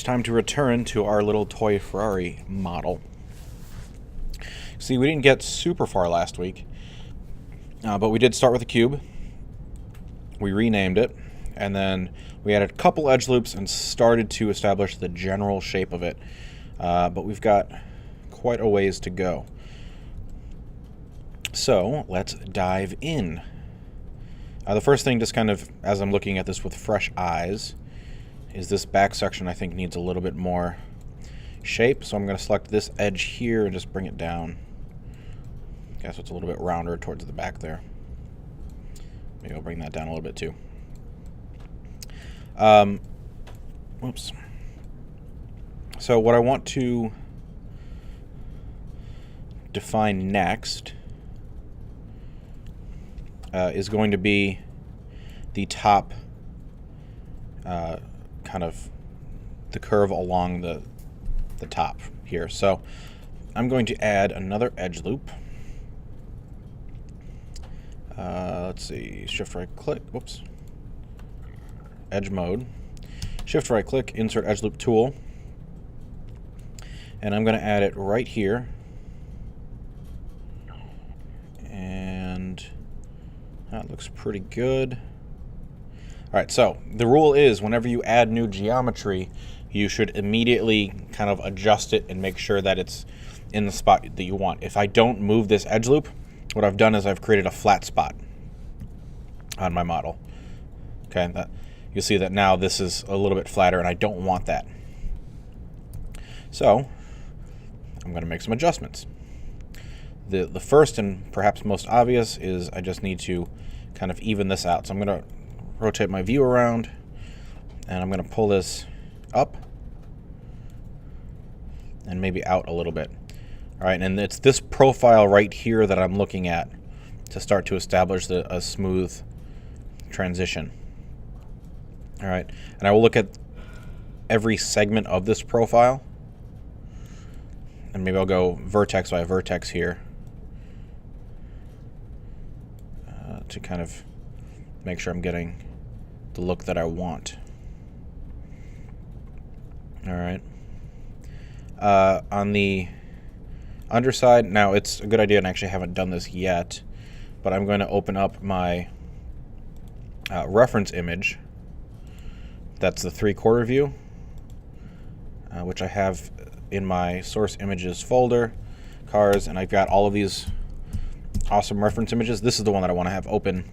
it's time to return to our little toy Ferrari model. See, we didn't get super far last week, but we did start with a cube. We renamed it, and then we added a couple edge loops and started to establish the general shape of it. But we've got quite a ways to go. So let's dive in. The first thing, just kind of as I'm looking at this with fresh eyes, is this back section I think needs a little bit more shape. So I'm going to select this edge here and just bring it down. Okay, so it's a little bit rounder towards the back there. Maybe I'll bring that down a little bit too. Whoops. So what I want to define next is going to be the top, kind of the curve along the top here. So I'm going to add another edge loop. Let's see, shift right click, whoops, edge mode, shift right click, insert edge loop tool, and I'm going to add it right here. And that looks pretty good. All right, so the rule is whenever you add new geometry, you should immediately kind of adjust it and make sure that it's in the spot that you want. If I don't move this edge loop, what I've done is I've created a flat spot on my model. Okay, you'll see that now this is a little bit flatter, and I don't want that. So I'm going to make some adjustments. The first and perhaps most obvious is I just need to kind of even this out. So I'm going to rotate my view around, and I'm going to pull this up and maybe out a little bit. All right, and it's this profile right here that I'm looking at to start to establish a smooth transition. All right, and I will look at every segment of this profile, and maybe I'll go vertex by vertex here to kind of make sure I'm getting the look that I want. All right. On the underside, now it's a good idea, and I actually haven't done this yet, but I'm going to open up my reference image. That's the 3/4 view, which I have in my source images folder, cars, and I've got all of these awesome reference images. This is the one that I want to have open,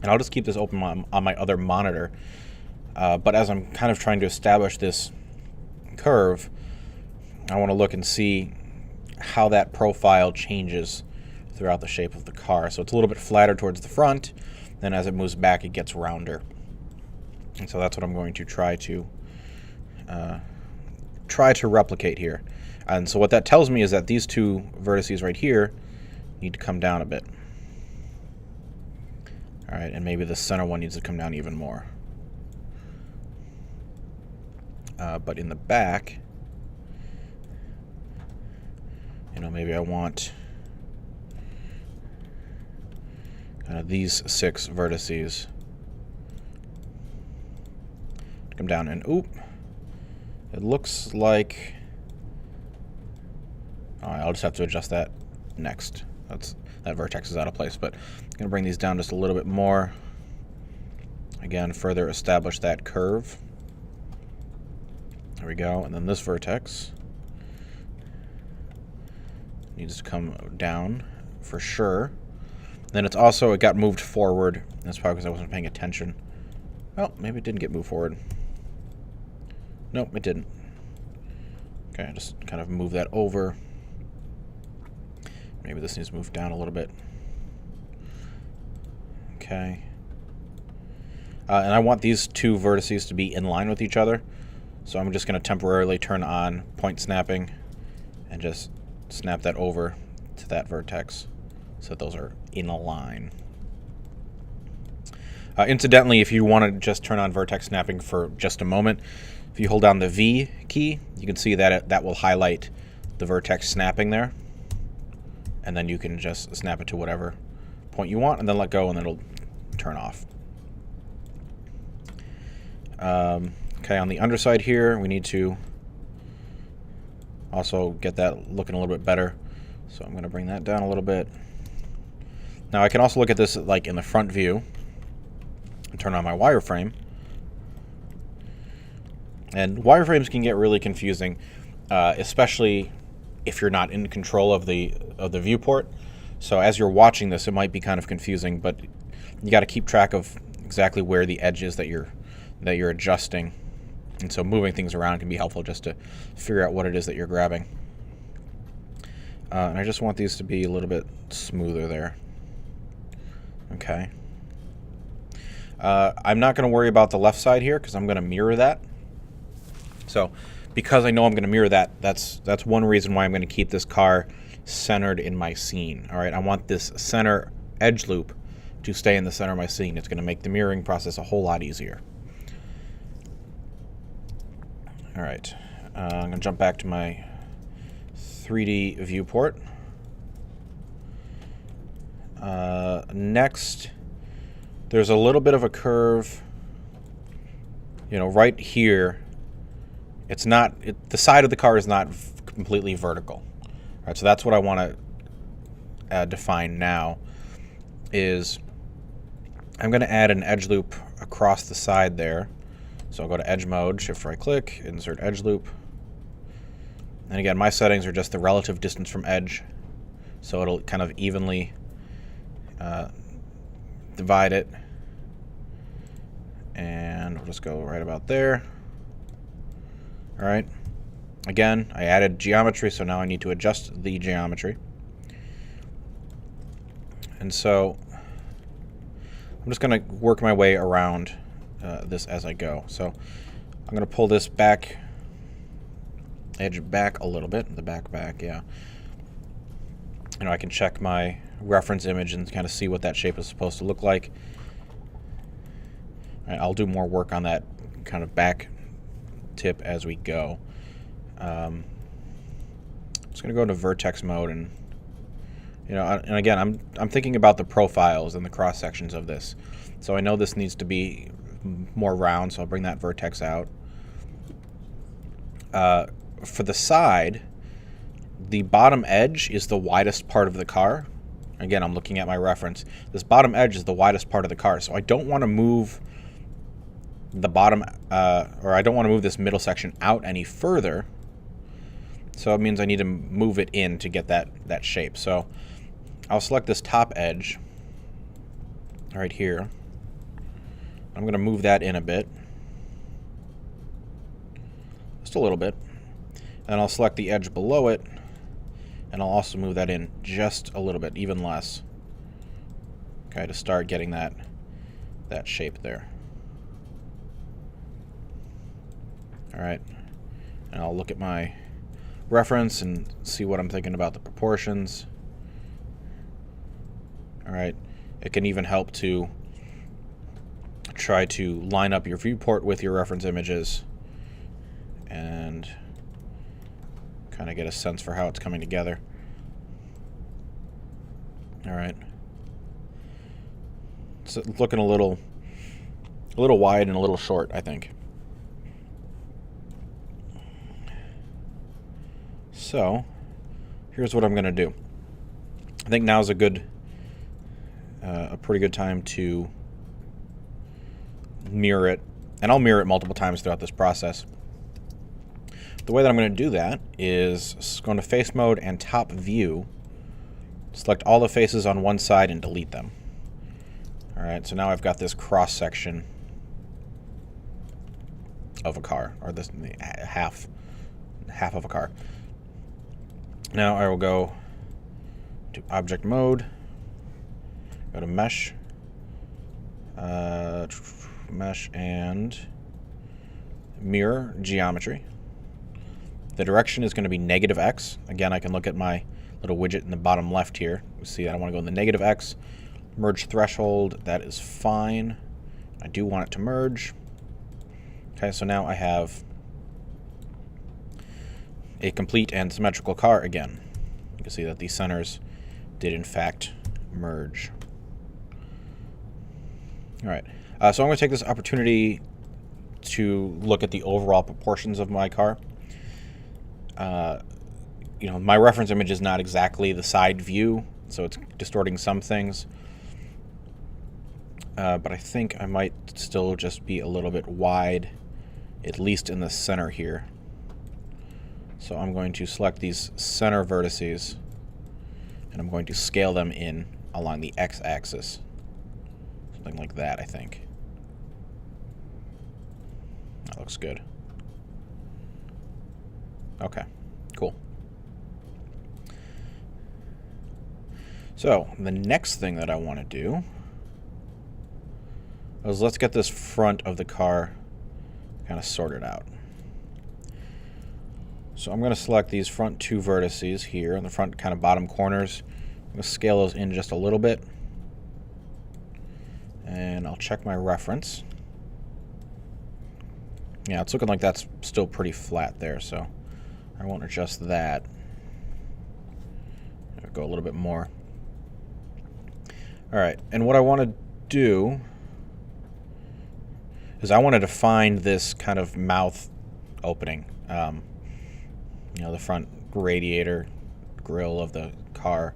and I'll just keep this open on my other monitor. But as I'm kind of trying to establish this curve, I want to look and see how that profile changes throughout the shape of the car. So it's a little bit flatter towards the front, then as it moves back it gets rounder. And so that's what I'm going to try to replicate here. And so what that tells me is that these two vertices right here need to come down a bit. All right, and maybe the center one needs to come down even more. But in the back, maybe I want these 6 vertices to come down, and oop, it looks like, all right, I'll just have to adjust that next. That vertex is out of place, but I'm going to bring these down just a little bit more. Again, further establish that curve. There we go, and then this vertex needs to come down for sure. Then it got moved forward. That's probably because I wasn't paying attention. Well, maybe it didn't get moved forward. Nope, it didn't. Okay, just kind of move that over. Maybe this needs to move down a little bit. Okay. And I want these two vertices to be in line with each other. So I'm just going to temporarily turn on point snapping and just snap that over to that vertex so that those are in a line. Incidentally, if you want to just turn on vertex snapping for just a moment, if you hold down the V key, you can see that that will highlight the vertex snapping there. And then you can just snap it to whatever point you want and then let go, and then it'll turn off. Okay, on the underside here, we need to also get that looking a little bit better. So I'm going to bring that down a little bit. Now I can also look at this like in the front view and turn on my wireframe. And wireframes can get really confusing, especially if you're not in control of the viewport. So as you're watching this, it might be kind of confusing, but you got to keep track of exactly where the edge is that you're adjusting. And so moving things around can be helpful just to figure out what it is that you're grabbing. And I just want these to be a little bit smoother there. Okay. I'm not going to worry about the left side here because I'm going to mirror that. So because I know I'm going to mirror that, that's one reason why I'm going to keep this car centered in my scene. All right, I want this center edge loop to stay in the center of my scene. It's going to make the mirroring process a whole lot easier. All right, I'm going to jump back to my 3D viewport. Next, there's a little bit of a curve, right here. It's not, the side of the car is not completely vertical. All right, so that's what I want to define now, is I'm going to add an edge loop across the side there. So I'll go to edge mode, shift right click, insert edge loop. And again, my settings are just the relative distance from edge. So it'll kind of evenly divide it. And we'll just go right about there. All right. Again, I added geometry, so now I need to adjust the geometry. And so I'm just going to work my way around this as I go. So I'm going to pull this back, edge back a little bit, the back, yeah. I can check my reference image and kind of see what that shape is supposed to look like. All right, I'll do more work on that kind of back tip as we go. I'm just going to go into vertex mode, and and again, I'm thinking about the profiles and the cross sections of this. So I know this needs to be more round, so I'll bring that vertex out. For the side, the bottom edge is the widest part of the car. Again, I'm looking at my reference. This bottom edge is the widest part of the car, so I don't want to move the bottom, or I don't want to move this middle section out any further. So it means I need to move it in to get that shape. So I'll select this top edge right here. I'm going to move that in a bit, just a little bit, and I'll select the edge below it, and I'll also move that in just a little bit, even less. Okay, to start getting that shape there. All right, and I'll look at my reference and see what I'm thinking about the proportions. All right, it can even help to try to line up your viewport with your reference images and kind of get a sense for how it's coming together. All right, it's looking a little wide and a little short, I think. So here's what I'm going to do. I think now's a pretty good time to mirror it, and I'll mirror it multiple times throughout this process. The way that I'm going to do that is go into face mode and top view, select all the faces on one side and delete them. All right, so now I've got this cross section of a car, or this half of a car. Now I will go to object mode, go to mesh, and mirror geometry. The direction is going to be -X. Again, I can look at my little widget in the bottom left here. You see, I want to go in the -X. Merge threshold, that is fine. I do want it to merge. Okay, so now I have a complete and symmetrical car again. You can see that these centers did in fact merge. All right, so I'm going to take this opportunity to look at the overall proportions of my car. My reference image is not exactly the side view, so it's distorting some things. But I think I might still just be a little bit wide, at least in the center here. So I'm going to select these center vertices, and I'm going to scale them in along the x-axis. Something like that, I think. That looks good. Okay, cool. So the next thing that I want to do is let's get this front of the car kind of sorted out. So I'm going to select these front two vertices here in the front kind of bottom corners. I'm going to scale those in just a little bit. And I'll check my reference. Yeah, it's looking like that's still pretty flat there, so I won't adjust that. I'll go a little bit more. All right, and what I want to do is I want to define this kind of mouth opening. The front radiator grill of the car.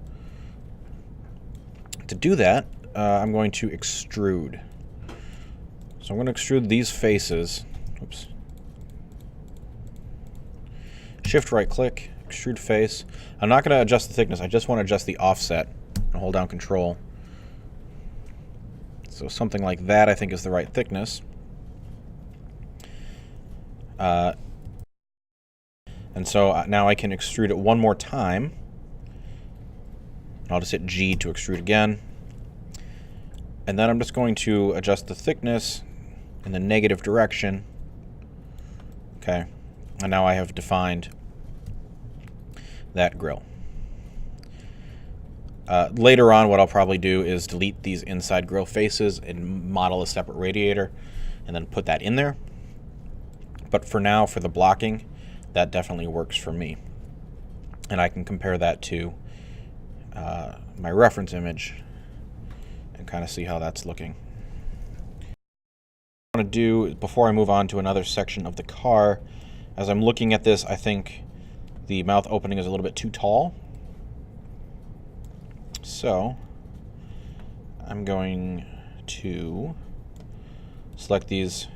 To do that, I'm going to extrude. So I'm going to extrude these faces. Oops. Shift right click, extrude face. I'm not going to adjust the thickness. I just want to adjust the offset and hold down Control. So something like that I think is the right thickness. And so now I can extrude it one more time. I'll just hit G to extrude again. And then I'm just going to adjust the thickness in the negative direction. Okay, and now I have defined that grill. Later on, what I'll probably do is delete these inside grill faces and model a separate radiator and then put that in there. But for now, for the blocking, that definitely works for me. And I can compare that to my reference image and kind of see how that's looking. What I want to do before I move on to another section of the car, as I'm looking at this, I think the mouth opening is a little bit too tall. So I'm going to select these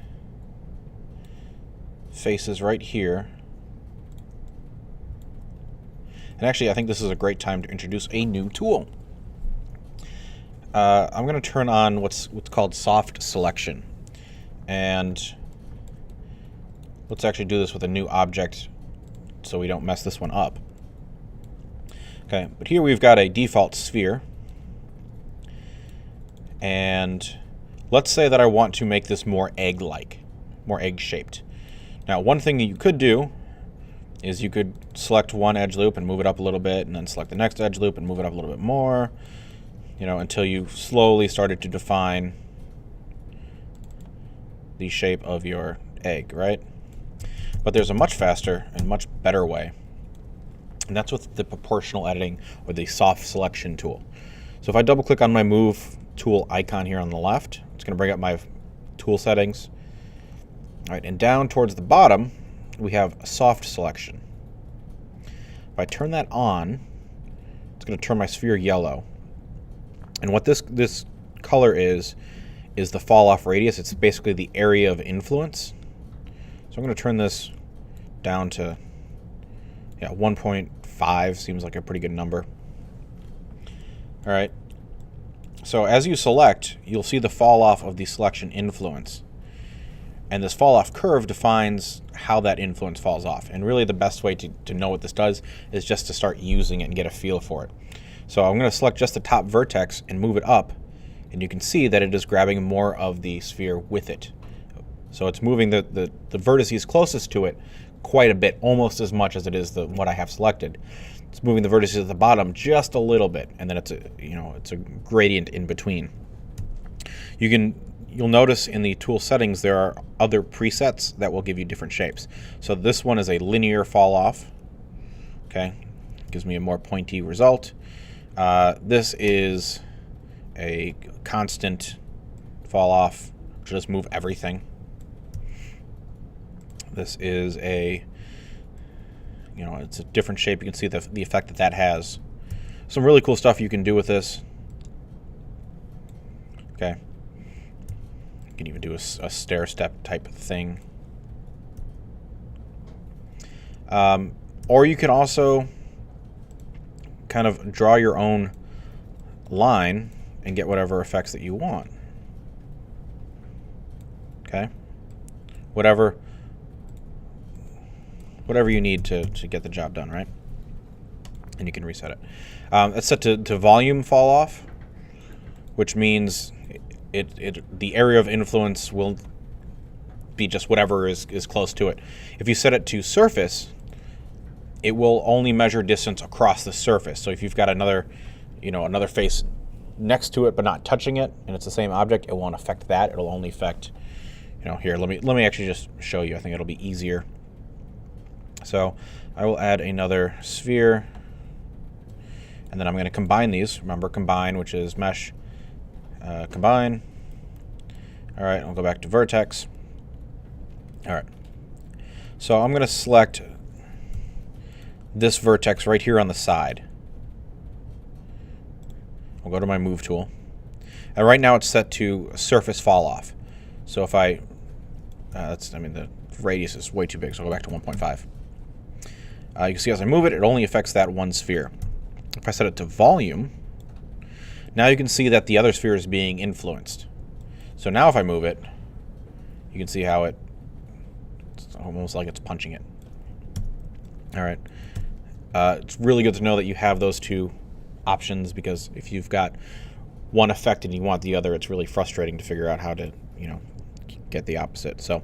faces right here. And actually, I think this is a great time to introduce a new tool. I'm going to turn on what's called soft selection. And let's actually do this with a new object so we don't mess this one up. Okay, but here we've got a default sphere. And let's say that I want to make this more egg-like, more egg-shaped. Now, one thing that you could do is you could select one edge loop and move it up a little bit, and then select the next edge loop and move it up a little bit more, until you slowly started to define the shape of your egg, right? But there's a much faster and much better way, and that's with the proportional editing or the soft selection tool. So if I double click on my move tool icon here on the left, it's going to bring up my tool settings. All right, and down towards the bottom, we have soft selection. If I turn that on, it's going to turn my sphere yellow. And what this color is the fall off radius. It's basically the area of influence. So I'm going to turn this down to 1.5 seems like a pretty good number. All right. So as you select, you'll see the fall off of the selection influence. And this fall off curve defines how that influence falls off. And really the best way to know what this does is just to start using it and get a feel for it. So I'm going to select just the top vertex and move it up. And you can see that it is grabbing more of the sphere with it. So it's moving the vertices closest to it quite a bit, almost as much as it is what I have selected. It's moving the vertices at the bottom just a little bit, and then it's a gradient in between. You'll notice in the tool settings there are other presets that will give you different shapes. So this one is a linear fall off. Okay, gives me a more pointy result. This is a constant fall off, just move everything. This is a, it's a different shape. You can see the effect that has. Some really cool stuff you can do with this. Okay. You can even do a stair step type thing. Or you can also kind of draw your own line and get whatever effects that you want. Okay? Whatever you need to get the job done, right? And you can reset it. It's set to volume fall off, which means the area of influence will be just whatever is close to it. If you set it to surface, it will only measure distance across the surface. So if you've got another face next to it but not touching it, and it's the same object, it won't affect that. It'll only affect, here. Let me actually just show you. I think it'll be easier. So I will add another sphere, and then I'm going to combine these. Remember, combine, which is mesh, combine. All right, I'll go back to vertex. All right. So I'm going to select this vertex right here on the side. I'll go to my move tool. And right now it's set to surface fall off. So if the radius is way too big, so I'll go back to 1.5. You can see as I move it, it only affects that one sphere. If I set it to volume, now you can see that the other sphere is being influenced. So now if I move it, you can see how it's almost like it's punching it. All right. It's really good to know that you have those two options, because if you've got one effect and you want the other, it's really frustrating to figure out how to, get the opposite. So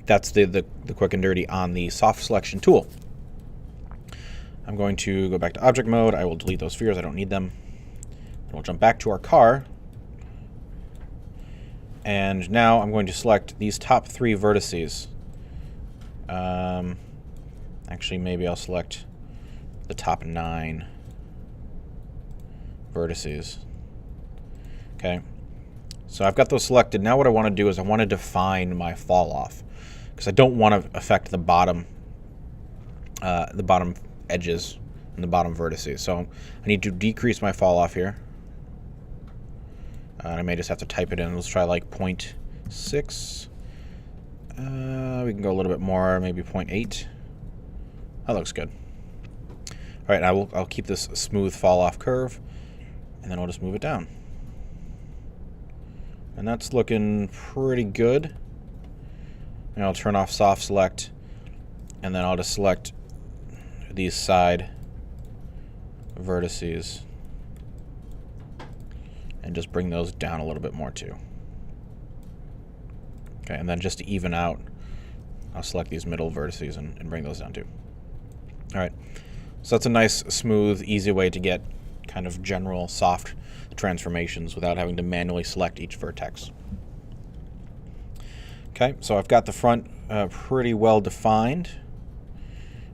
that's the quick and dirty on the soft selection tool. I'm going to go back to object mode. I will delete those spheres. I don't need them. And we'll jump back to our car. And now I'm going to select these top 3 vertices. Actually, maybe I'll select the top 9 vertices. Okay. So I've got those selected. Now what I want to do is I want to define my fall off, because I don't want to affect the bottom edges and the bottom vertices. So I need to decrease my fall off here. I may just have to type it in. Let's try like 0.6. We can go a little bit more, maybe 0.8. That looks good. All right, I'll keep this smooth fall off curve, and then I'll just move it down. And that's looking pretty good. And I'll turn off soft select, and then I'll just select these side vertices and just bring those down a little bit more too. Okay, and then just to even out, I'll select these middle vertices and bring those down too. All right, so that's a nice, smooth, easy way to get kind of general soft transformations without having to manually select each vertex. Okay, so I've got the front pretty well defined.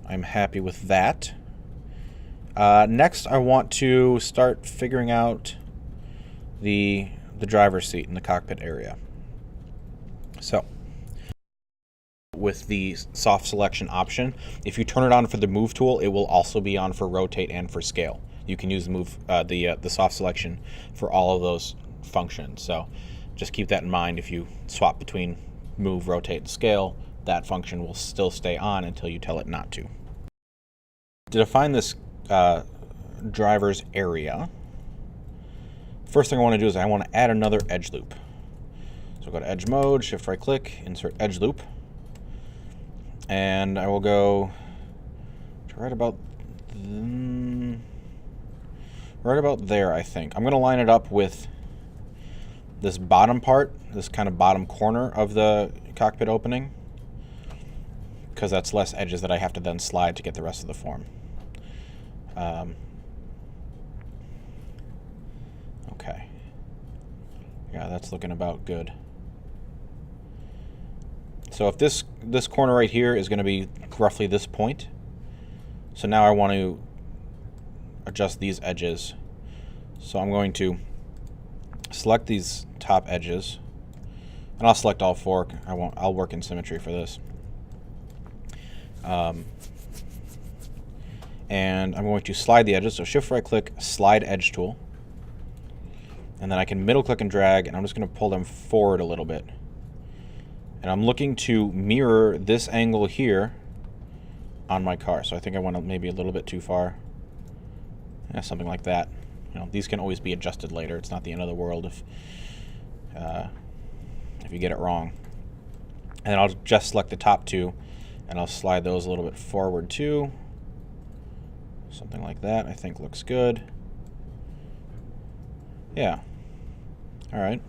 I'm happy with that. Next, I want to start figuring out the driver's seat in the cockpit area. So with the soft selection option, if you turn it on for the move tool, it will also be on for rotate and for scale. You can use the soft selection for all of those functions. So just keep that in mind. If you swap between move, rotate, and scale, that function will still stay on until you tell it not to. To define this driver's area, first thing I want to do is I want to add another edge loop. So go to edge mode, shift right click, insert edge loop, and I will go to right about there, I think. I'm going to line it up with this bottom part, this kind of bottom corner of the cockpit opening, because that's less edges that I have to then slide to get the rest of the form. Okay. Yeah, that's looking about good. So if this corner right here is going to be roughly this point, so now I want to adjust these edges. So I'm going to select these top edges, And I'll select all four. I'll work in symmetry for this. And I'm going to slide the edges. So shift right click, slide edge tool. And then I can middle click and drag, and I'm just going to pull them forward a little bit. And I'm looking to mirror this angle here on my car. So I think I went maybe a little bit too far. Yeah, something like that. You know, these can always be adjusted later. It's not the end of the world if you get it wrong. And then I'll just select the top two, and I'll slide those a little bit forward too. Something like that I think looks good. Yeah. All right.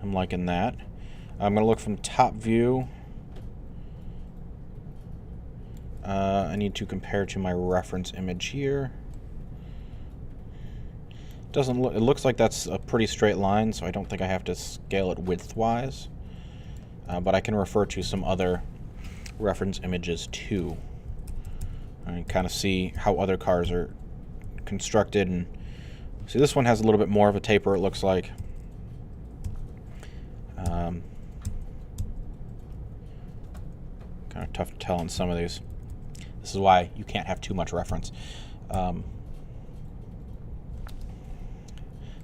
I'm liking that. I'm going to look from top view. I need to compare to my reference image here. Doesn't look. It looks like that's a pretty straight line, so I don't think I have to scale it width-wise. But I can refer to some other reference images too. I kind of see how other cars are constructed, and see this one has a little bit more of a taper. It looks like. Kind of tough to tell on some of these. This is why you can't have too much reference.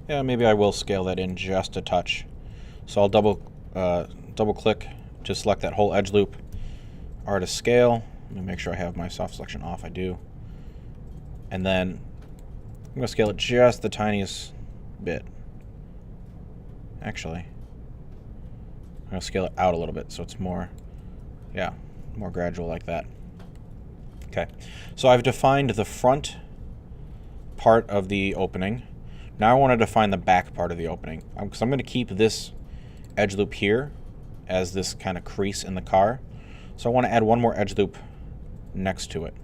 Yeah, maybe I will scale that in just a touch. So I'll double click to select that whole edge loop. Artist scale. Let me make sure I have my soft selection off. I do. And then I'm going to scale it just the tiniest bit. Actually, I'm going to scale it out a little bit so it's more, yeah, more gradual like that. Okay, so I've defined the front part of the opening. Now I want to define the back part of the opening, because I'm going to keep this edge loop here as this kind of crease in the car. So I want to add one more edge loop next to it.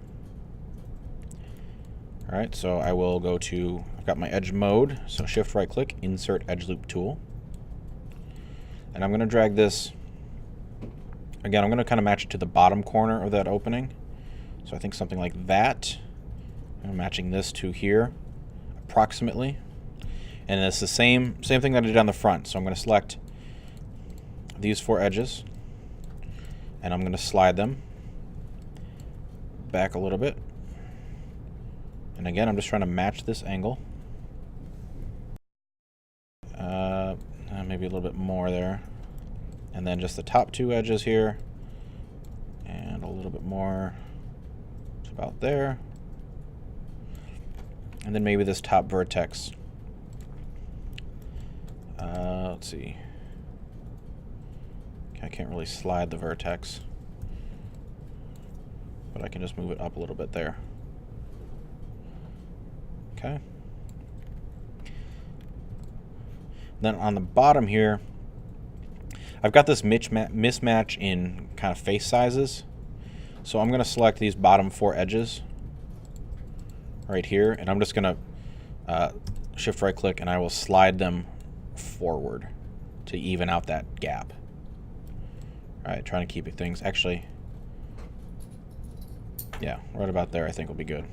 All right, so I will go to, I've got my edge mode, so shift right click, insert edge loop tool. And I'm going to drag this, again, I'm going to kind of match it to the bottom corner of that opening. So I think something like that. I'm matching this to here, approximately. And it's the same thing that I did on the front. So I'm going to select these four edges, and I'm going to slide them back a little bit. And again, I'm just trying to match this angle. Maybe a little bit more there. And then just the top two edges here. And a little bit more to about there. And then maybe this top vertex. Let's see. I can't really slide the vertex, but I can just move it up a little bit there. Okay. Then on the bottom here, I've got this mismatch in kind of face sizes. So I'm going to select these bottom four edges right here, and I'm just going to shift right click, and I will slide them forward to even out that gap. All right, trying to keep things, actually, yeah, right about there I think will be good.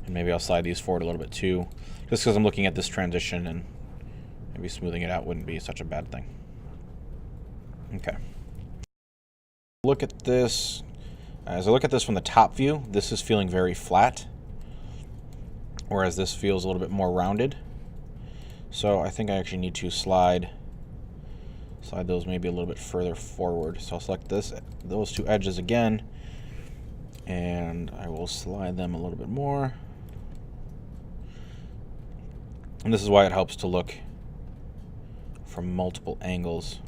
And maybe I'll slide these forward a little bit too, just because I'm looking at this transition, and maybe smoothing it out wouldn't be such a bad thing. Okay. Look at this. As I look at this from the top view, this is feeling very flat, whereas this feels a little bit more rounded. So I think I actually need to slide those maybe a little bit further forward. So I'll select those two edges again, and I will slide them a little bit more. And this is why it helps to look from multiple angles.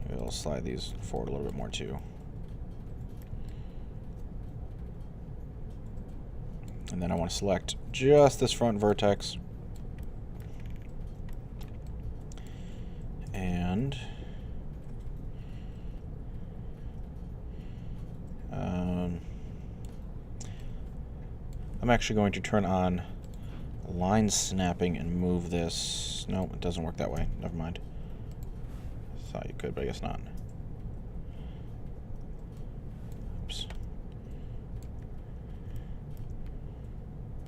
Maybe I'll slide these forward a little bit more too. And then I want to select just this front vertex. And I'm actually going to turn on line snapping and move this. No, it doesn't work that way. Never mind. Thought you could, but I guess not. Oops.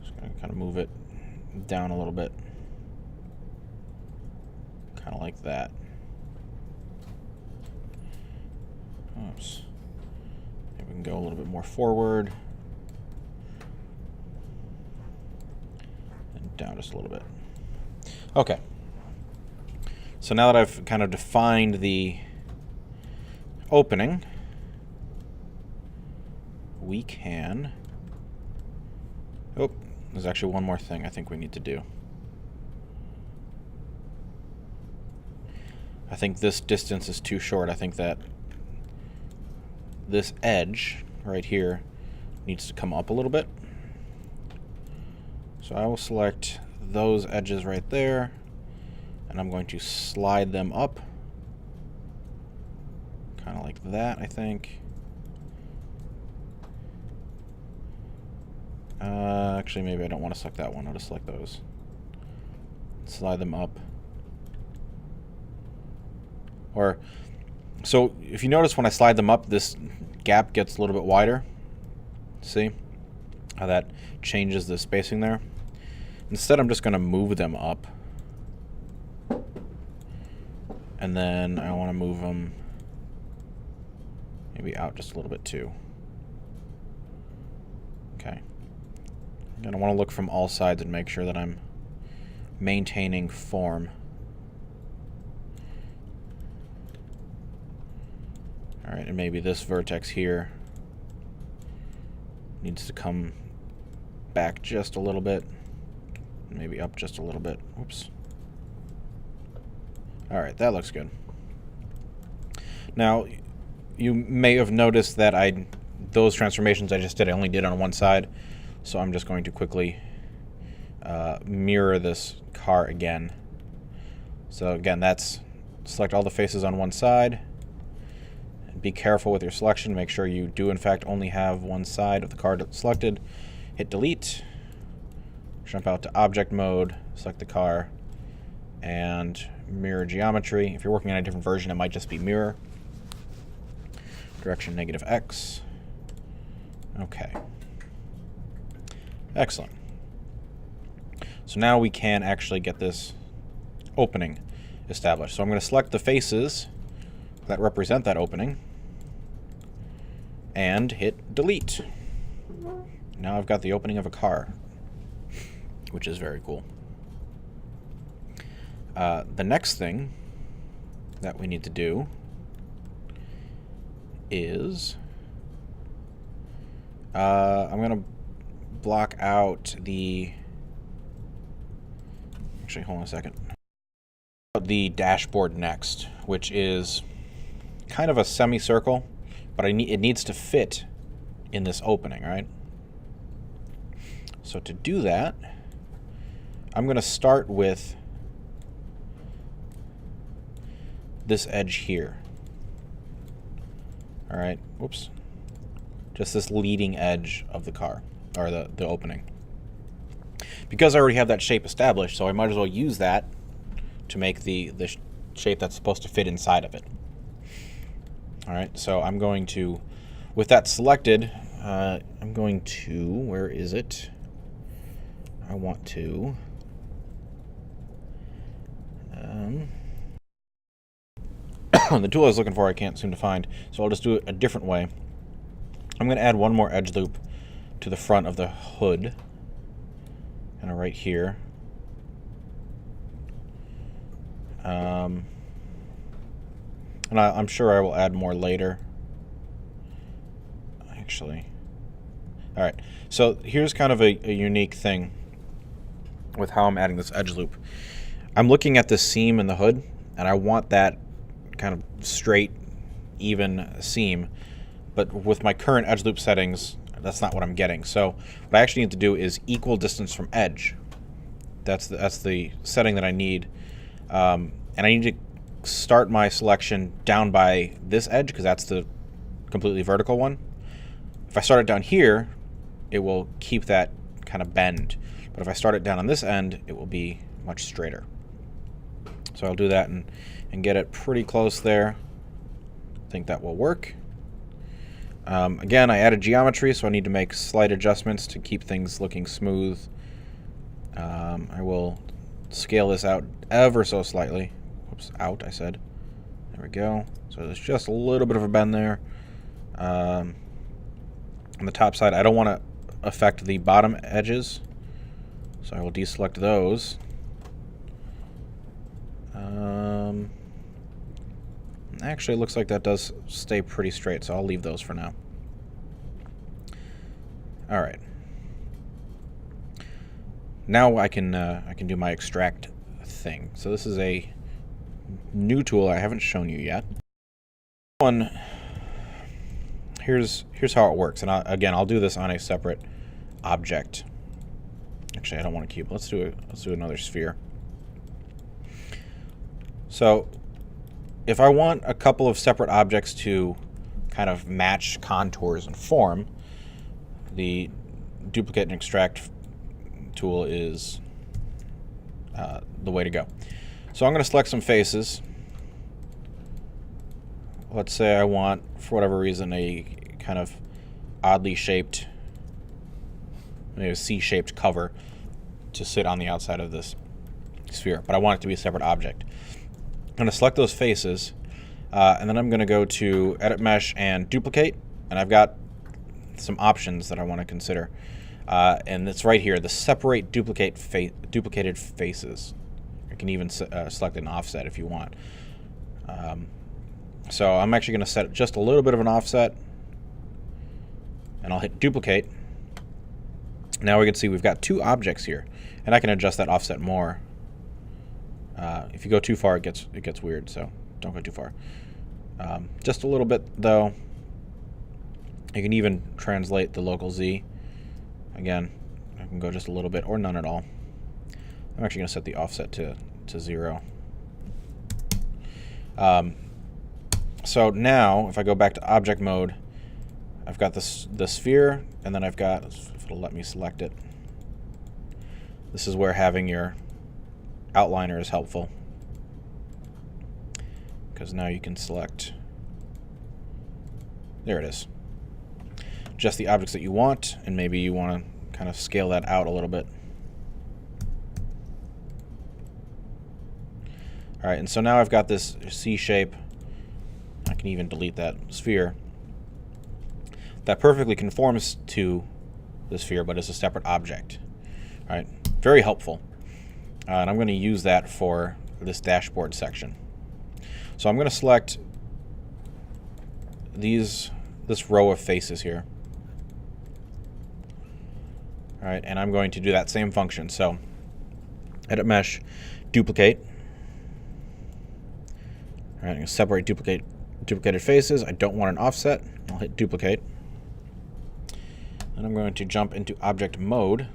Just going to kind of move it down a little bit. Kind of like that. Oops. Maybe we can go a little bit more forward. And down just a little bit. Okay. So now that I've kind of defined the opening, we can... Oh, there's actually one more thing I think we need to do. I think this distance is too short. I think that this edge right here needs to come up a little bit. So I will select those edges right there, and I'm going to slide them up. Kind of like that, I think. Actually, maybe I don't want to select that one. I'll just select those. Slide them up. Or, so if you notice when I slide them up, this gap gets a little bit wider. See how that changes the spacing there? Instead, I'm just going to move them up. And then I want to move them maybe out just a little bit too. Okay. And I want to look from all sides and make sure that I'm maintaining form. Alright, and maybe this vertex here needs to come back just a little bit. Maybe up just a little bit. Oops. Alright, that looks good. Now, you may have noticed that those transformations I just did, I only did on one side. So I'm just going to quickly mirror this car again. So again, that's select all the faces on one side. Be careful with your selection. Make sure you do, in fact, only have one side of the car selected. Hit delete. Jump out to object mode. Select the car. And mirror geometry. If you're working on a different version, it might just be mirror. Direction -X. Okay. Excellent. So now we can actually get this opening established. So I'm going to select the faces that represent that opening and hit delete. Now I've got the opening of a car, which is very cool. The next thing that we need to do is I'm going to block out the... Actually, hold on a second. The dashboard next, which is kind of a semicircle, but it needs to fit in this opening, right? So to do that, I'm going to start with this edge here. All right, whoops. Just this leading edge of the car, or the opening. Because I already have that shape established, so I might as well use that to make the shape that's supposed to fit inside of it. All right, so I'm going to, with that selected, I'm going to, where is it? I want to, the tool I was looking for I can't seem to find, so I'll just do it a different way. I'm going to add one more edge loop to the front of the hood, kind of right here. And I'm sure I will add more later. Actually. Alright, so here's kind of a unique thing with how I'm adding this edge loop. I'm looking at the seam in the hood, and I want that kind of straight, even seam. But with my current edge loop settings, that's not what I'm getting. So what I actually need to do is equal distance from edge. That's the setting that I need. And I need to start my selection down by this edge, because that's the completely vertical one. If I start it down here, it will keep that kind of bend. But if I start it down on this end, it will be much straighter. So I'll do that and get it pretty close there. I think that will work. Again, I added geometry, so I need to make slight adjustments to keep things looking smooth. I will scale this out ever so slightly. Oops, out, I said. There we go. So there's just a little bit of a bend there. On the top side, I don't want to affect the bottom edges, so I will deselect those. Actually, it looks like that does stay pretty straight, so I'll leave those for now. All right. Now I can do my extract thing. So this is a new tool I haven't shown you yet. Here's how it works, and again, I'll do this on a separate object. Actually, I don't want a cube. Let's do another sphere. So if I want a couple of separate objects to kind of match contours and form, the duplicate and extract tool is the way to go. So I'm going to select some faces. Let's say I want, for whatever reason, a kind of oddly shaped, maybe a C-shaped cover to sit on the outside of this sphere, but I want it to be a separate object. I'm going to select those faces, and then I'm going to go to Edit Mesh and Duplicate, and I've got some options that I want to consider. And it's right here, the Separate Duplicated Faces. You can even select an offset if you want. So I'm actually going to set just a little bit of an offset, and I'll hit Duplicate. Now we can see we've got two objects here, and I can adjust that offset more. If you go too far, it gets weird, so don't go too far. Just a little bit, though. You can even translate the local Z. Again, I can go just a little bit, or none at all. I'm actually going to set the offset to 0. So now, if I go back to object mode, I've got the sphere, and then I've got, if it'll let me select it, this is where having your outliner is helpful, because now you can select, there it is, just the objects that you want, and maybe you want to kind of scale that out a little bit. All right, and so now I've got this C shape. I can even delete that sphere. That perfectly conforms to the sphere, but is a separate object. All right, very helpful. And I'm going to use that for this dashboard section. So I'm going to select this row of faces here. All right, and I'm going to do that same function. So Edit Mesh, Duplicate. All right, I'm going to separate duplicated faces. I don't want an offset. I'll hit Duplicate. And I'm going to jump into Object Mode.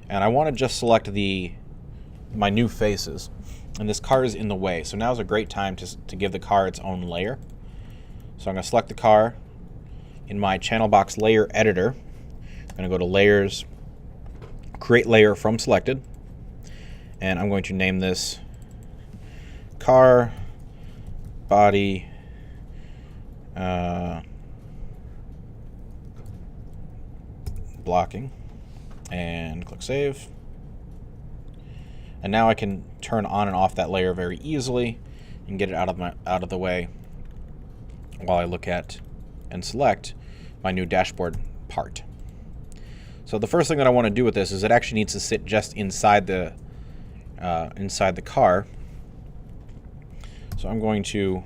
And I want to just select my new faces. And this car is in the way. So now's a great time to give the car its own layer. So I'm going to select the car. In my Channel Box Layer Editor, I'm going to go to Layers, Create Layer from Selected. And I'm going to name this Car Body Blocking. And click Save. And now I can turn on and off that layer very easily and get it out of the way while I look at and select my new dashboard part. So the first thing that I want to do with this is it actually needs to sit just inside the car. So I'm going to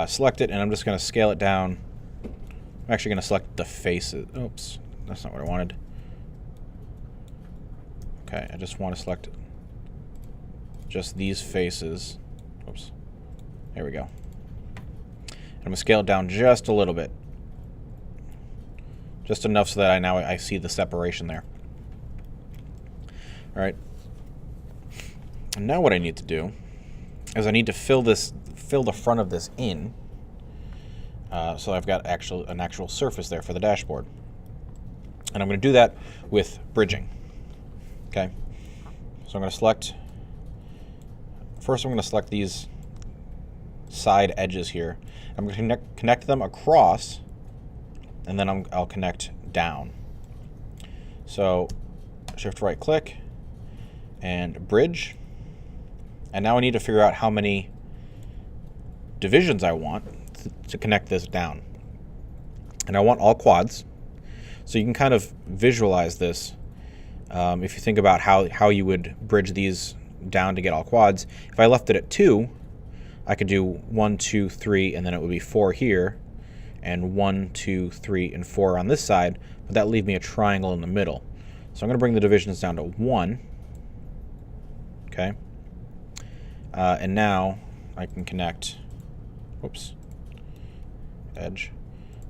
select it, and I'm just going to scale it down. I'm actually going to select the faces. Oops, that's not what I wanted. Okay, I just want to select just these faces. Oops. There we go. And I'm going to scale it down just a little bit. Just enough so that I see the separation there. All right. And now what I need to do is I need to fill the front of this in. So I've got an actual surface there for the dashboard. And I'm going to do that with bridging. Okay, so I'm going to select, first I'm going to select these side edges here. I'm going to connect them across, and then I'll connect down. So shift right click and bridge. And now I need to figure out how many divisions I want to connect this down. And I want all quads. So you can kind of visualize this if you think about how you would bridge these down to get all quads. If I left it at 2, I could do 1, 2, 3, and then it would be 4 here, and 1, 2, 3, and 4 on this side, but that leave me a triangle in the middle. So I'm going to bring the divisions down to 1. Okay. And now I can connect, whoops, edge.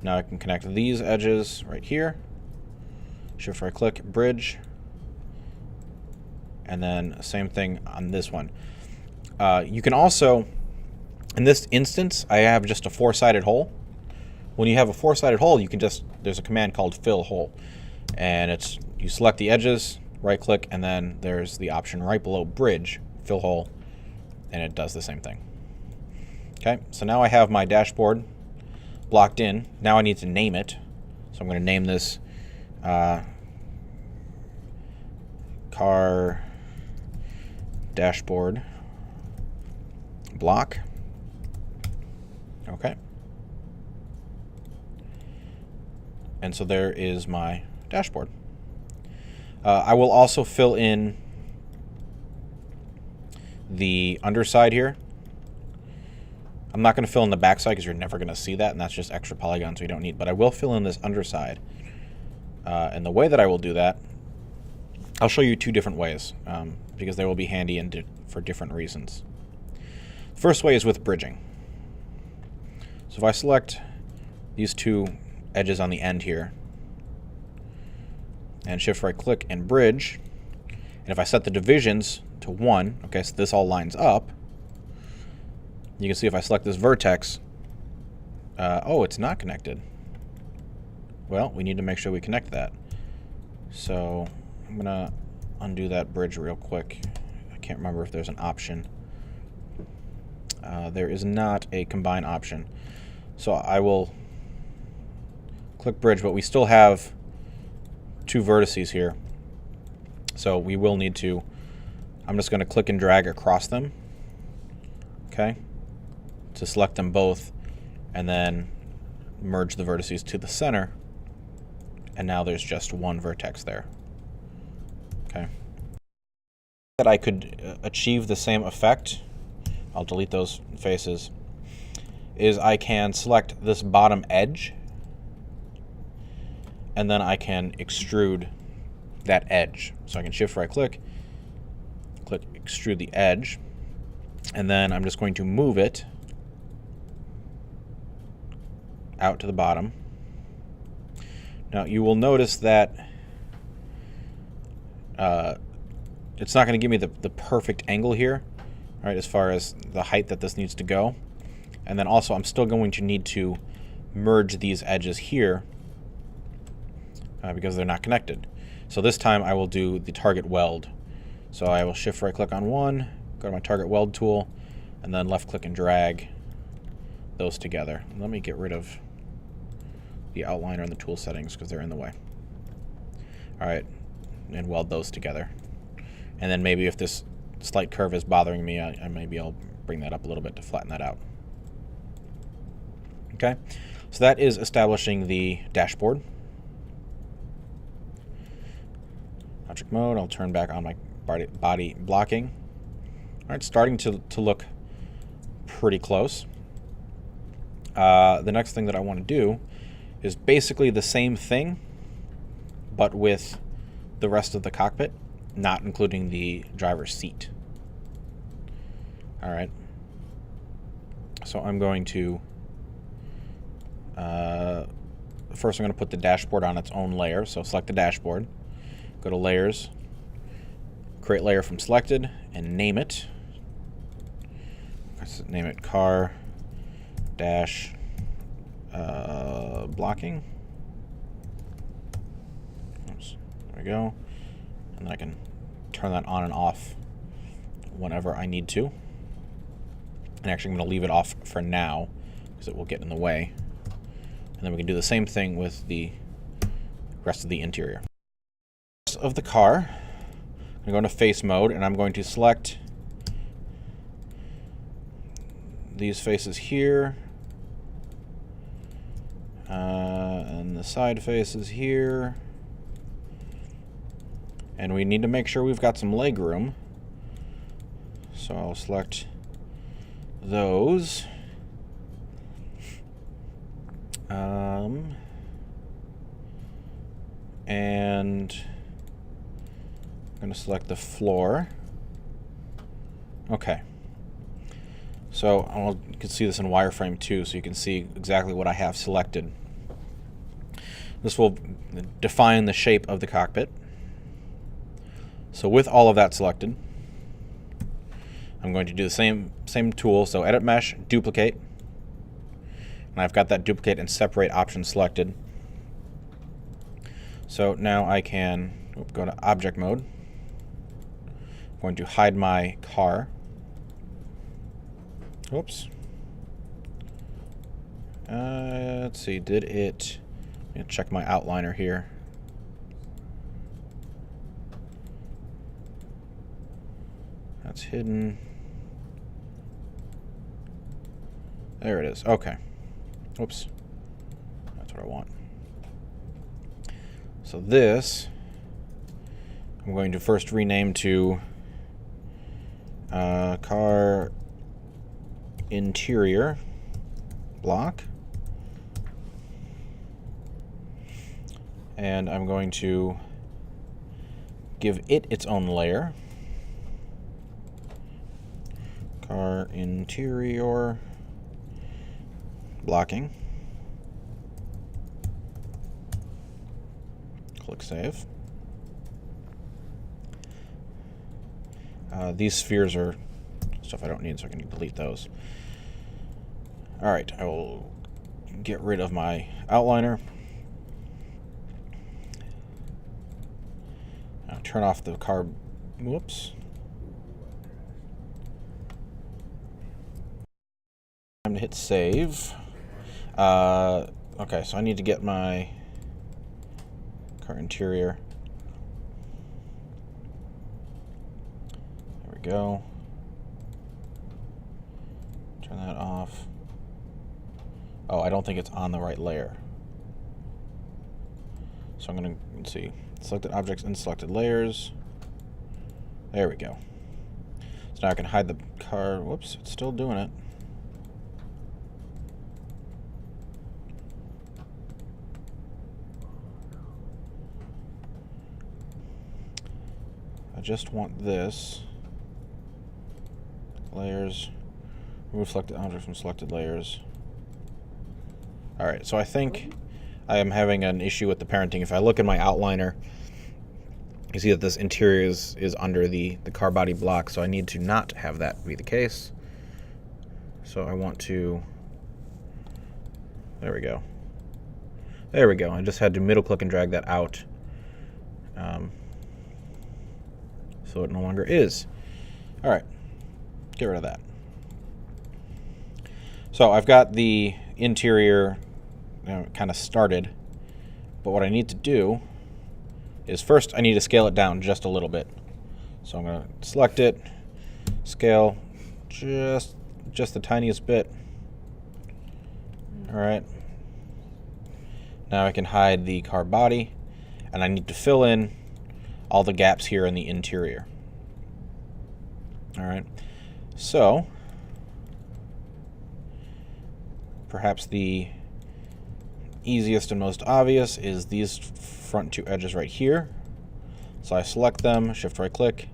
Now I can connect these edges right here. Shift right click, bridge. And then same thing on this one. You can also, in this instance, I have just a 4-sided hole. When you have a 4-sided hole, you can just, there's a command called fill hole. And it's, you select the edges, right click, and then there's the option right below bridge, fill hole, and it does the same thing. Okay, so now I have my dashboard blocked in. Now I need to name it. So I'm going to name this car dashboard block. Okay. And so there is my dashboard. I will also fill in the underside here. I'm not going to fill in the backside because you're never going to see that, and that's just extra polygons we don't need. But I will fill in this underside. And the way that I will do that, I'll show you 2 different ways because they will be handy for different reasons. The first way is with bridging. So if I select these 2 edges on the end here and shift right click and bridge, and if I set the divisions to 1, okay, so this all lines up, you can see if I select this vertex, oh, it's not connected. Well, we need to make sure we connect that. So I'm going to undo that bridge real quick. I can't remember if there's an option. There is not a combine option. So I will click bridge, but we still have 2 vertices here. So we will need to, I'm just going to click and drag across them, okay, to select them both, and then merge the vertices to the center. And now there's just 1 vertex there. Okay. That I could achieve the same effect, I'll delete those faces, is I can select this bottom edge, and then I can extrude that edge. So I can shift right click, click extrude the edge, and then I'm just going to move it out to the bottom. Now you will notice that it's not going to give me the perfect angle here, right, as far as the height that this needs to go. And then also I'm still going to need to merge these edges here because they're not connected. So this time I will do the target weld. So I will shift right click on one, go to my target weld tool, and then left click and drag those together. Let me get rid of the outliner and the tool settings because they're in the way. All right, and weld those together. And then maybe if this slight curve is bothering me, maybe I'll bring that up a little bit to flatten that out. Okay, so that is establishing the dashboard. Object mode, I'll turn back on my body blocking. All right, starting to look pretty close. The next thing that I want to do is basically the same thing, but with the rest of the cockpit, not including the driver's seat. All right. So I'm going to, first I'm going to put the dashboard on its own layer. So select the dashboard, go to layers, create layer from selected, and name it. Let's name it car dash blocking. Oops, there we go. And then I can turn that on and off whenever I need to. And actually I'm going to leave it off for now because it will get in the way. And then we can do the same thing with the rest of the interior. Of the car, I'm going to go into face mode, and I'm going to select these faces here. And the side faces here. And we need to make sure we've got some leg room. So I'll select those. And I'm going to select the floor. Okay. So you can see this in wireframe too, so you can see exactly what I have selected. This will define the shape of the cockpit. So with all of that selected, I'm going to do the same tool. So edit mesh, duplicate. And I've got that duplicate and separate option selected. So now I can go to object mode. I'm going to hide my car. Oops. Let's see, did it... Let me check my outliner here. That's hidden. There it is. Okay. Oops. That's what I want. So this, I'm going to first rename to car interior block. And I'm going to give it its own layer. Car interior blocking. Click Save. These spheres are stuff I don't need, so I can delete those. Alright, I will get rid of my outliner. Turn off the car. Whoops. Time to hit save. Okay, so I need to get my car interior. There we go. Turn that off. Oh, I don't think it's on the right layer. So I'm going to, let's see, selected objects and selected layers. There we go. So now I can hide the car. Whoops, it's still doing it. I just want this. Layers. Remove selected objects from selected layers. Alright, so I think I am having an issue with the parenting. If I look at my outliner, you see that this interior is under the car body block, so I need to not have that be the case. So I want to... There we go. There we go. I just had to middle click and drag that out. So it no longer is. Alright, get rid of that. So I've got the interior kind of started, but what I need to do is first I need to scale it down just a little bit. So I'm going to select it, scale just the tiniest bit. Alright. Now I can hide the car body, and I need to fill in all the gaps here in the interior. Alright. So perhaps the easiest and most obvious is these front two edges right here. So I select them, shift right click,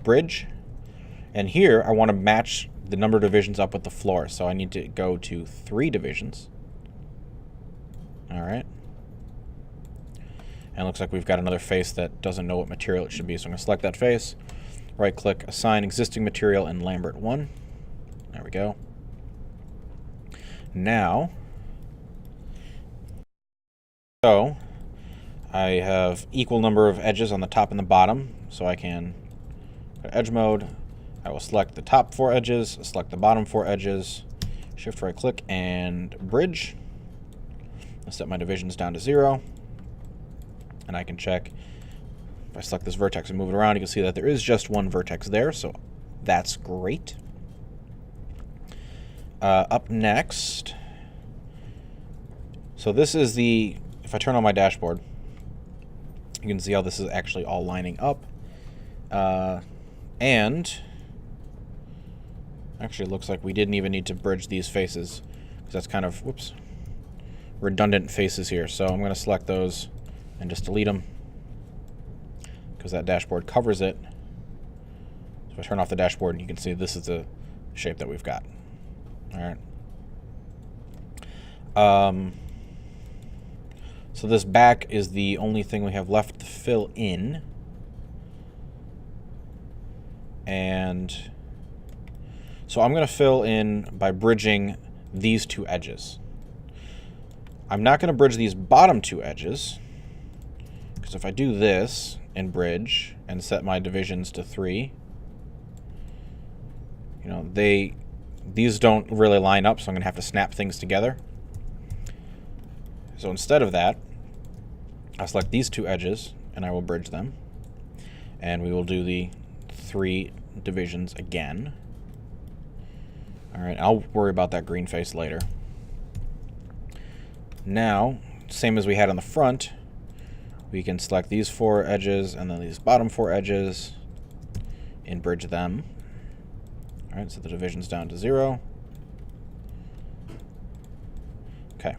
bridge, and here I want to match the number of divisions up with the floor. So I need to go to 3 divisions. Alright. And it looks like we've got another face that doesn't know what material it should be. So I'm going to select that face, right click, assign existing material in Lambert 1. There we go. Now, so I have equal number of edges on the top and the bottom, so I can go to edge mode. I will select the top 4 edges, select the bottom 4 edges, shift right click and bridge. I'll set my divisions down to 0, and I can check. If I select this vertex and move it around, you can see that there is just one vertex there, so that's great. Up next, so this is the, if I turn on my dashboard, you can see how this is actually all lining up. And actually it looks like we didn't even need to bridge these faces, because that's kind of, whoops, redundant faces here. So I'm going to select those and just delete them, because that dashboard covers it. So if I turn off the dashboard, you can see this is the shape that we've got. All right. So this back is the only thing we have left to fill in. And so I'm going to fill in by bridging these two edges. I'm not going to bridge these bottom two edges, because if I do this and bridge and set my divisions to 3, you know, these don't really line up, so I'm going to have to snap things together. So instead of that, I'll select these two edges and I will bridge them. And we will do the 3 divisions again. All right, I'll worry about that green face later. Now, same as we had on the front, we can select these 4 edges and then these bottom 4 edges and bridge them. All right, so the division's down to 0. Okay.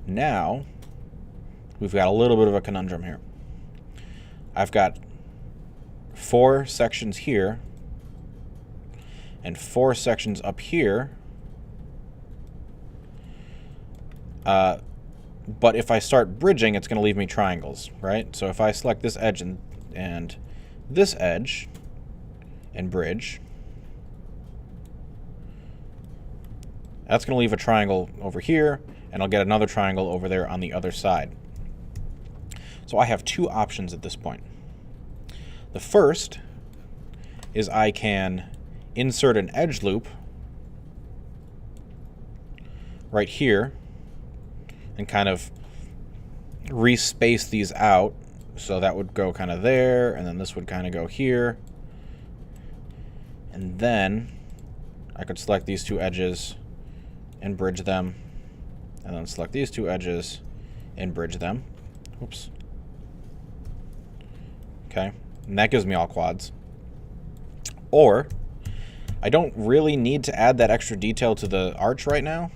Now, we've got a little bit of a conundrum here. I've got 4 sections here and 4 sections up here. But if I start bridging, it's going to leave me triangles, right? So if I select this edge and this edge and bridge, that's going to leave a triangle over here, and I'll get another triangle over there on the other side. So I have 2 options at this point. The first is I can insert an edge loop right here and kind of respace these out. So that would go kind of there, and then this would kind of go here. And then I could select these 2 edges and bridge them, and then select these 2 edges and bridge them. Oops. Okay, and that gives me all quads. Or I don't really need to add that extra detail to the arch right now.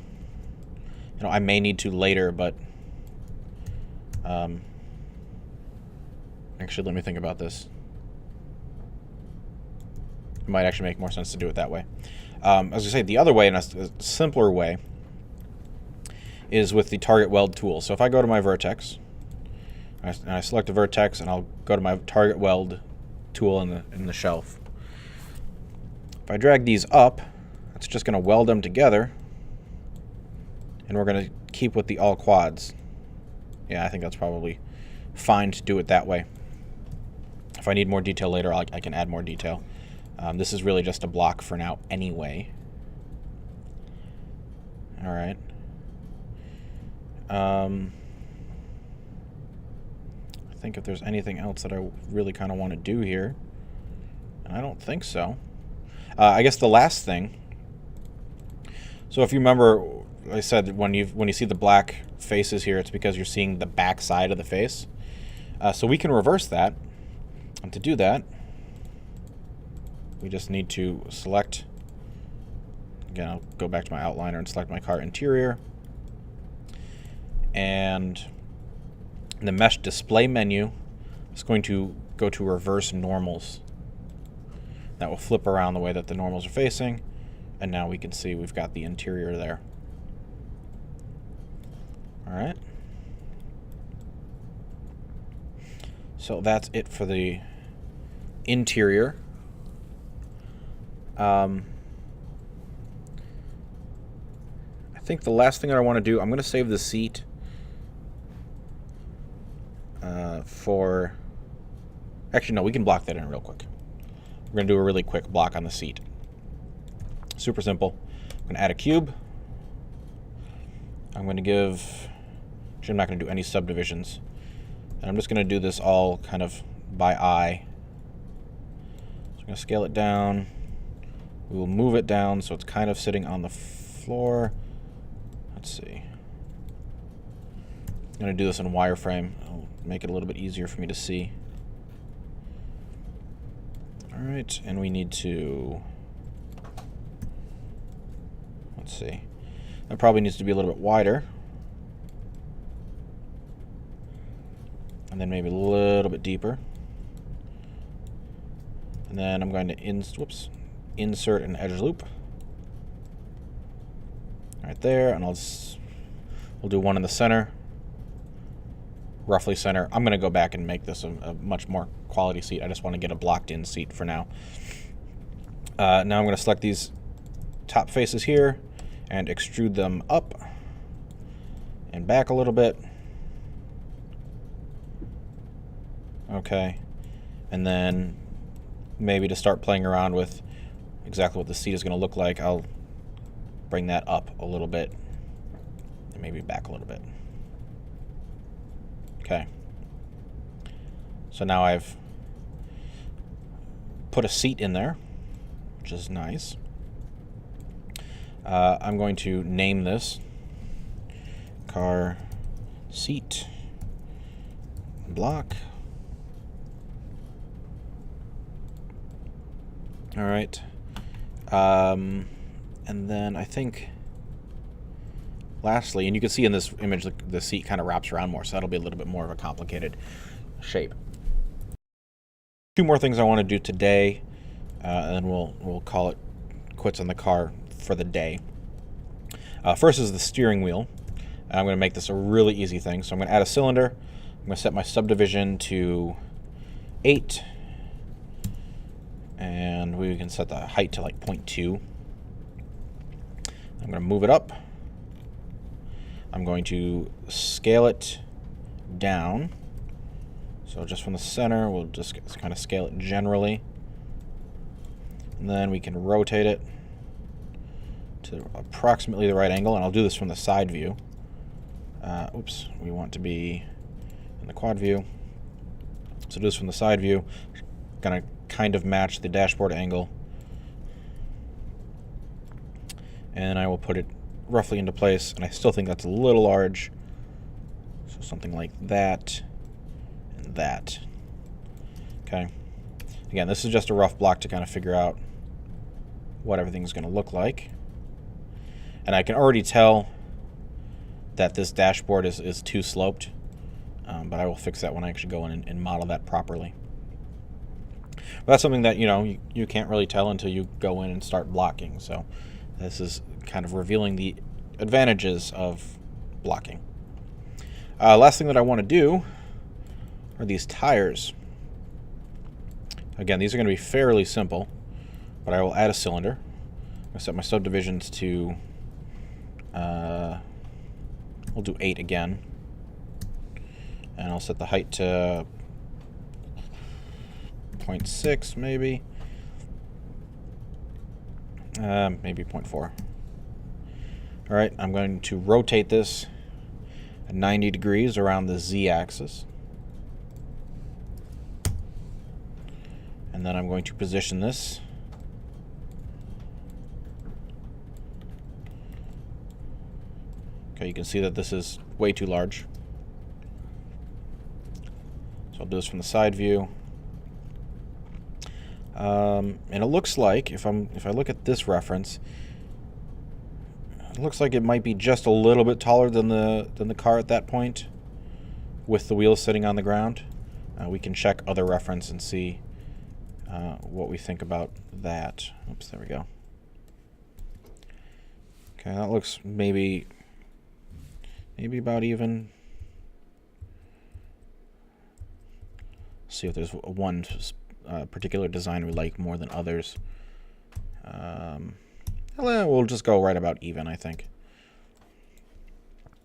You know, I may need to later, but actually, let me think about this. It might actually make more sense to do it that way. As I say, the other way, and a simpler way, is with the target weld tool. So if I go to my vertex, and I select a vertex, and I'll go to my target weld tool in the shelf. If I drag these up, it's just going to weld them together, and we're going to keep with the all quads. Yeah, I think that's probably fine to do it that way. If I need more detail later, I can add more detail. This is really just a block for now anyway. All right. I think if there's anything else that I really kind of want to do here, and I don't think so. I guess the last thing. So if you remember, I said when you see the black faces here, it's because you're seeing the back side of the face. So we can reverse that. And to do that, we just need to select, again, I'll go back to my outliner and select my car interior. And in the mesh display menu, it's going to go to reverse normals. That will flip around the way that the normals are facing. And now we can see we've got the interior there. All right. So that's it for the interior. I think the last thing that I want to do, I'm going to save the seat for... Actually, no, we can block that in real quick. We're going to do a really quick block on the seat. Super simple. I'm going to add a cube. I'm going to give... Actually, I'm not going to do any subdivisions. And I'm just going to do this all kind of by eye. So I'm going to scale it down. We will move it down so it's kind of sitting on the floor. Let's see. I'm going to do this in wireframe. It'll make it a little bit easier for me to see. Alright, and we need to... Let's see. That probably needs to be a little bit wider. And then maybe a little bit deeper. And then I'm going to insert an edge loop. Right there, and we'll do one in the center. Roughly center. I'm going to go back and make this a much more quality seat. I just want to get a blocked-in seat for now. Now I'm going to select these top faces here and extrude them up and back a little bit. Okay. And then maybe to start playing around with exactly what the seat is going to look like, I'll bring that up a little bit and maybe back a little bit. Okay. So now I've put a seat in there, which is nice. I'm going to name this car seat block. All right. And then I think lastly, and you can see in this image the seat kind of wraps around more, so that'll be a little bit more of a complicated shape. Two more things I want to do today, and then we'll call it quits on the car for the day. First is the steering wheel. I'm going to make this a really easy thing. So I'm going to add a cylinder. I'm going to set my subdivision to 8. And we can set the height to like 0.2. I'm going to move it up. I'm going to scale it down. So just from the center, we'll just kind of scale it generally. And then we can rotate it to approximately the right angle. And I'll do this from the side view. Oops, we want to be in the quad view. So do this from the side view. Gonna kind of match the dashboard angle. And I will put it roughly into place, and I still think that's a little large. So something like that and that. Okay. Again, this is just a rough block to kind of figure out what everything's going to look like. And I can already tell that this dashboard is too sloped, but I will fix that when I actually go in and model that properly. But that's something that, you can't really tell until you go in and start blocking. So this is kind of revealing the advantages of blocking. Last thing that I want to do are these tires. Again, these are going to be fairly simple, but I will add a cylinder. I'm going to set my subdivisions to, we'll do 8 again. And I'll set the height to 0.6 maybe. Maybe 0.4. All right, I'm going to rotate this at 90 degrees around the Z-axis. And then I'm going to position this okay, you can see that this is way too large. So I'll do this from the side view. And it looks like, if I look at this reference, it looks like it might be just a little bit taller than the car at that point, with the wheels sitting on the ground. We can check other reference and see what we think about that. Oops, there we go. Okay, that looks maybe about even. See if there's one particular design we like more than others. We'll just go right about even, I think.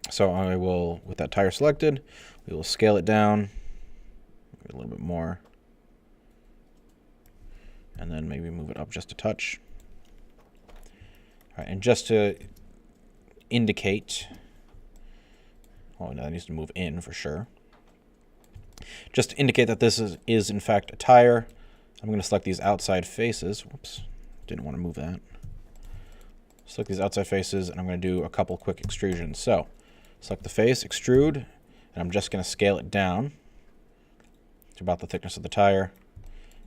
So I will, with that tire selected, we will scale it down a little bit more, and then maybe move it up just a touch. All right, and just to indicate, oh, no, that needs to move in for sure. Just to indicate that this is in fact a tire, I'm going to select these outside faces. Whoops, didn't want to move that. select these outside faces, and I'm going to do a couple quick extrusions. So select the face, extrude, and I'm just going to scale it down to about the thickness of the tire,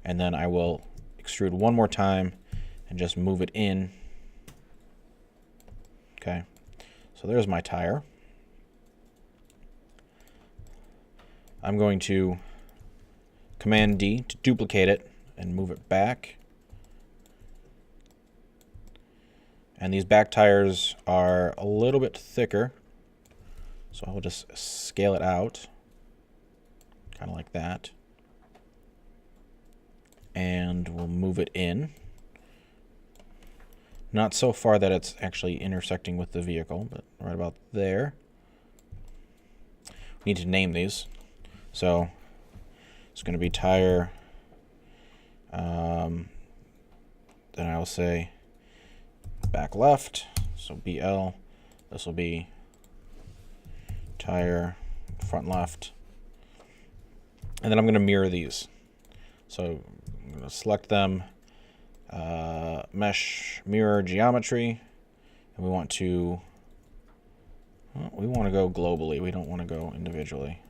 and then I will extrude one more time and just move it in. Okay, so there's my tire. I'm going to Command D to duplicate it and move it back. And these back tires are a little bit thicker, so I'll just scale it out, kind of like that. And we'll move it in. Not so far that it's actually intersecting with the vehicle, but right about there. We need to name these. So it's going to be tire, then I will say back left, so BL. This will be tire front left. And then I'm going to mirror these. So I'm going to select them, mesh mirror geometry, and we want to go globally. We don't want to go individually.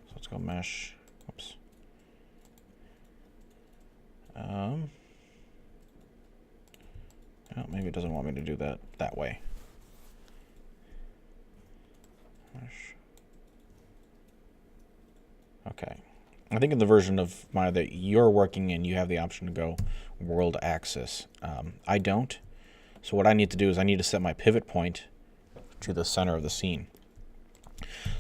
So let's go mesh. Oops. Oh, maybe it doesn't want me to do that way. Mesh. Okay. I think in the version of Maya that you're working in, you have the option to go world axis. I don't. So what I need to do is I need to set my pivot point to the center of the scene.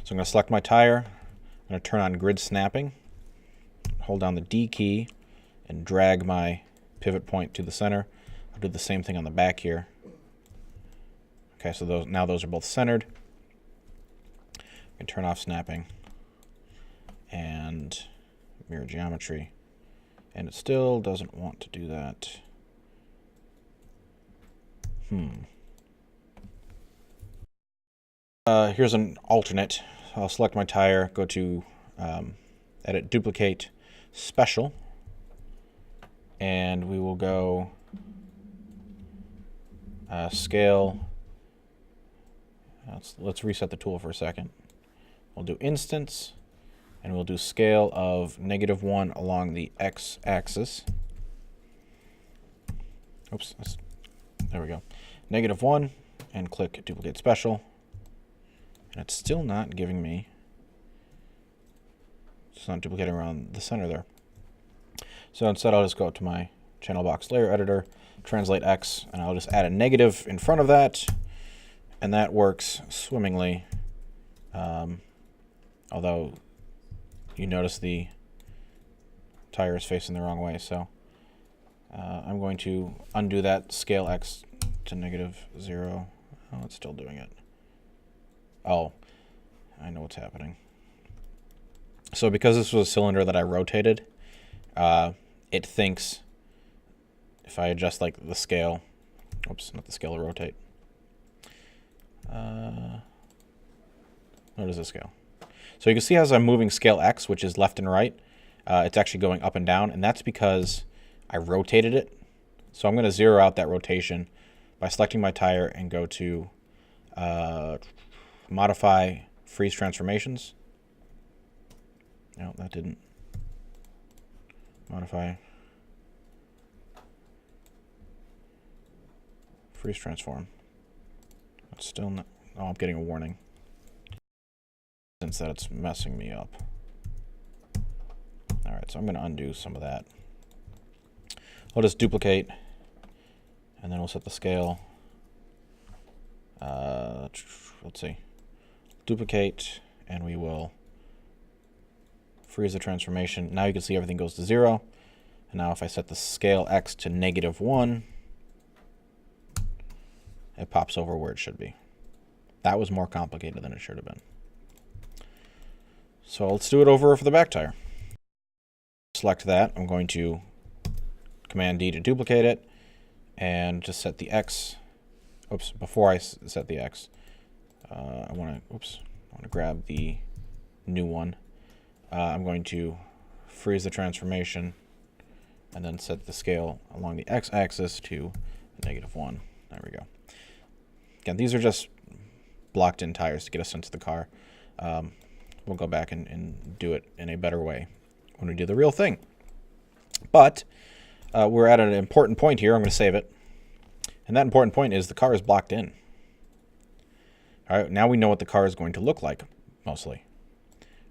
So I'm going to select my tire. I'm going to turn on grid snapping. Hold down the D key and drag my pivot point to the center. I'll do the same thing on the back here. Okay, so now those are both centered. I can turn off snapping and mirror geometry, and it still doesn't want to do that. Here's an alternate. I'll select my tire, go to edit, duplicate, special, and we will go scale. Let's reset the tool for a second. We'll do instance, and we'll do scale of -1 along the x-axis. Oops, there we go. -1, and click duplicate special. And it's still not giving me, it's not duplicating around the center there. So instead I'll just go up to my channel box layer editor, translate X, and I'll just add a negative in front of that, and that works swimmingly. Although you notice the tire is facing the wrong way, so I'm going to undo that, scale X to -0. Oh, it's still doing it. Oh, I know what's happening. So because this was a cylinder that I rotated, it thinks if I adjust like the scale, oops, not the scale, rotate. What is the scale? So you can see as I'm moving scale X, which is left and right, it's actually going up and down, and that's because I rotated it. So I'm going to zero out that rotation by selecting my tire and go to modify freeze transformations. No, that didn't. Modify freeze transform. It's still not. Oh, I'm getting a warning. Since that it's messing me up. All right, so I'm going to undo some of that. I'll just duplicate, and then we'll set the scale. Let's see. Duplicate, and we will freeze the transformation. Now you can see everything goes to 0. And now if I set the scale X to -1, it pops over where it should be. That was more complicated than it should have been. So let's do it over for the back tire. Select that. I'm going to Command D to duplicate it, and just set the X. Oops, before I set the X, I want to grab the new one. I'm going to freeze the transformation and then set the scale along the X-axis to -1. There we go. Again, these are just blocked in tires to get us into the car. We'll go back and do it in a better way when we do the real thing. But we're at an important point here. I'm going to save it. And that important point is the car is blocked in. All right, now we know what the car is going to look like, mostly.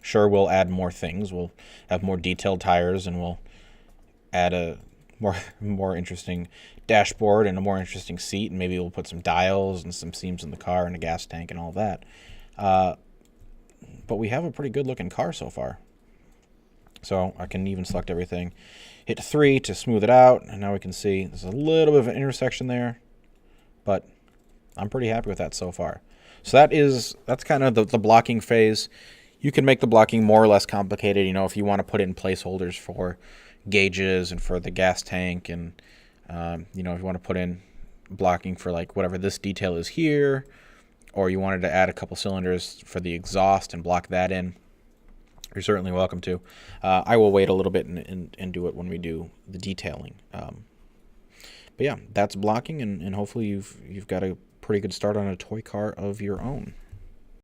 Sure, we'll add more things. We'll have more detailed tires, and we'll add a more interesting dashboard and a more interesting seat, and maybe we'll put some dials and some seams in the car and a gas tank and all that. But we have a pretty good-looking car so far. So I can even select everything. Hit 3 to smooth it out, and now we can see there's a little bit of an intersection there, but I'm pretty happy with that so far. So that's kind of the blocking phase. You can make the blocking more or less complicated, if you want to put in placeholders for gauges and for the gas tank, and if you want to put in blocking for like whatever this detail is here, or you wanted to add a couple cylinders for the exhaust and block that in, you're certainly welcome to. I will wait a little bit and do it when we do the detailing. But yeah, that's blocking, and hopefully you've got a pretty good start on a toy car of your own.